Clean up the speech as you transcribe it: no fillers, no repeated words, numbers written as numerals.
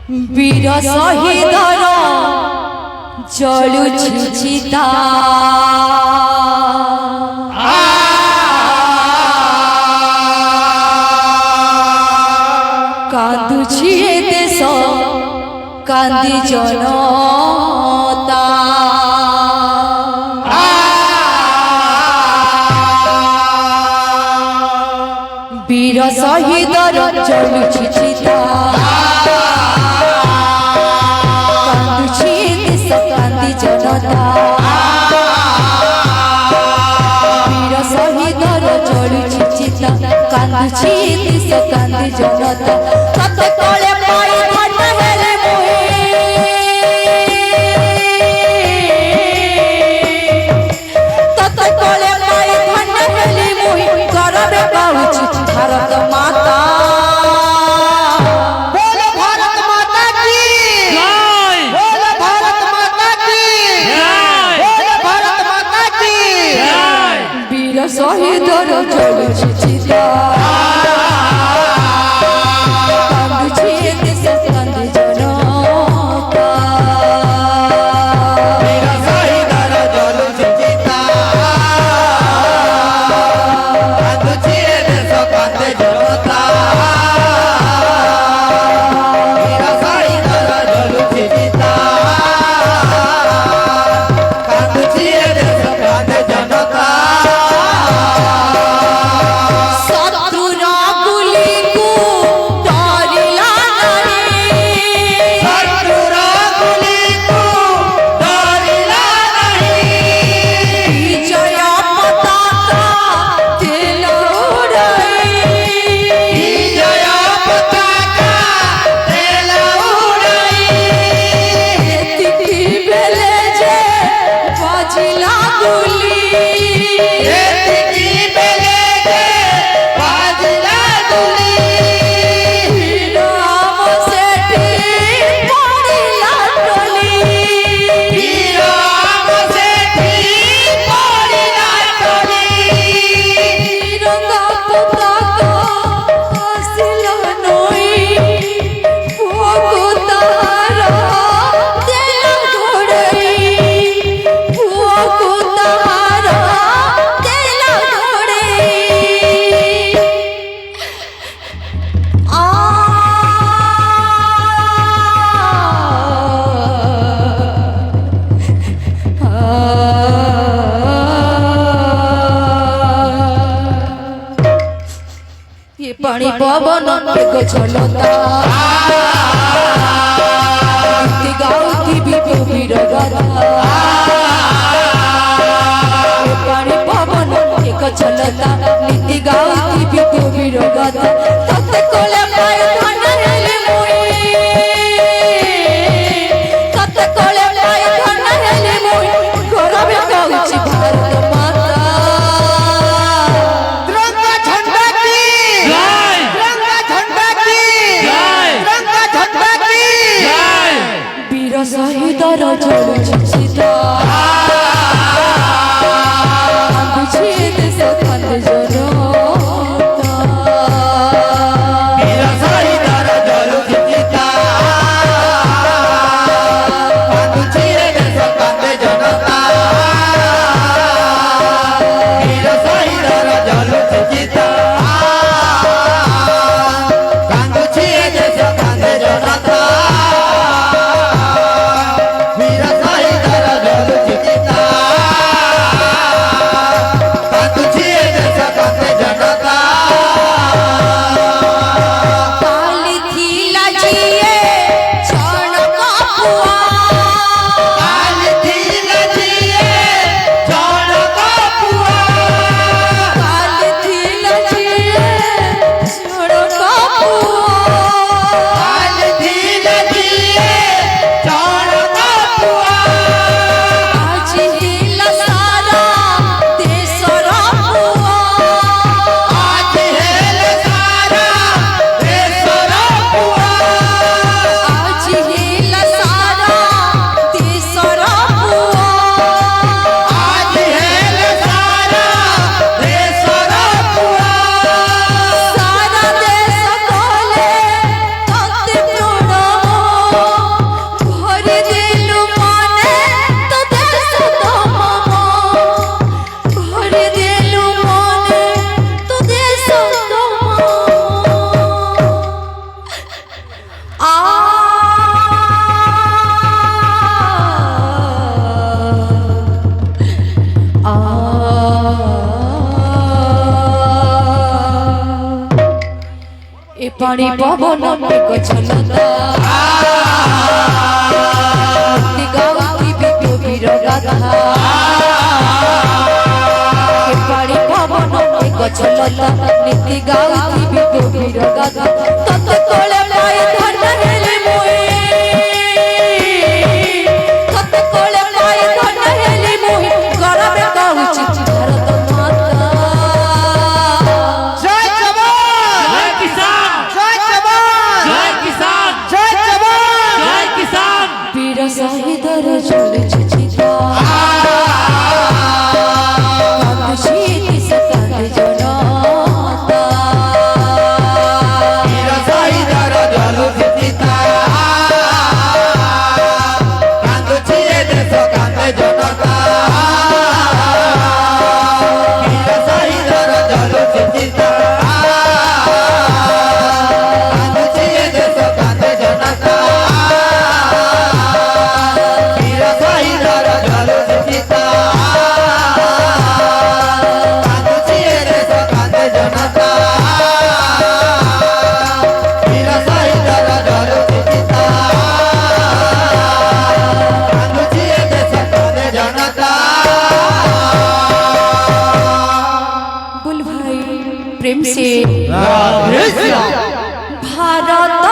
वीर शहीदर जलुछि चिता कांदुछि देश कांदी जनता वीर शहीदर जलुछि चिता कांदुछि देश कांदी जनता वीर शहीदर जलुछि चिता कांदुछि देश कांदी जनता सत्य कोले पाई धन हेले मोहि सत्य कोले पाई धन हेले मोहि करबे पाउछि भारत माता बोलो भारत माता की जय बोलो भारत माता की जय बोलो भारत माता की जय वीर शहीदर जलुछि चिता कांदुछि देश कांदी जनता वीर शहीदर जलुछि चिता कांदुछि देश कांदी जनता वीर शहीदर जलुछि चिता कांदुछि देश कांदी जनता शत्रुर गुली को डरिला नहीं शत्रुर गुली को डरिला नहीं विजय पताका तेल उड़ाई विजय पताका तेल उड़ाई तिथि बेले जे बाजिला गुली एतिकी बेले जे बाजला दुली राम सेठी पड़िला टोली राम सेठी पड़िला टोली तिरंगा पताका हासिल नई भोगतारा तेल घोड़ई भोगतारा तेल घोड़ई ये पानी पवन के गछलता गीत गाउथी बिपु बिरगता ये पानी पवन के गछलता गीत गाउथी बिपु बिरगता तत कोले पाय धन हेले मोहि तत कोले पाय धन हेले मोहि गौरव गाउछि भारत माता तिरंगा झंडा की जय तिरंगा झंडा की जय तिरंगा झंडा की जय वीर शहीदर जलुछि चिता कांदुछि देश कांदी जनता वीर शहीदर जलुछि चिता कांदुछि देश कांदी जनता वीर शहीदर जलुछि चिता कांदुछि देश कांदी जनता वीर पानी पवन में गछलता गाँव की बीर गाथा पानी पवन में गछलता नीति गाँव की बीर गाथा तत कोले पाए धन हेले मोए तत कोले पाए धन हेले मोए गरब गाउची भारत माता जय जवान जय किसान जय जवान जय किसान जय जवान जय किसान वीर शहीद रजल चिता शीति सतत जनता वीर शहीद रजल चिता कांदुची ए देश कांदे जनता वीर शहीद रजल चिता कांदुची ए देश कांदे जनता वीर शहीद रजल चिता कांदुची ए देश कांदे जनता वीर शहीद रजल चिता कांदुची ए देश कांदे जनता बोल भाई प्रेम से राधे श्याम भारत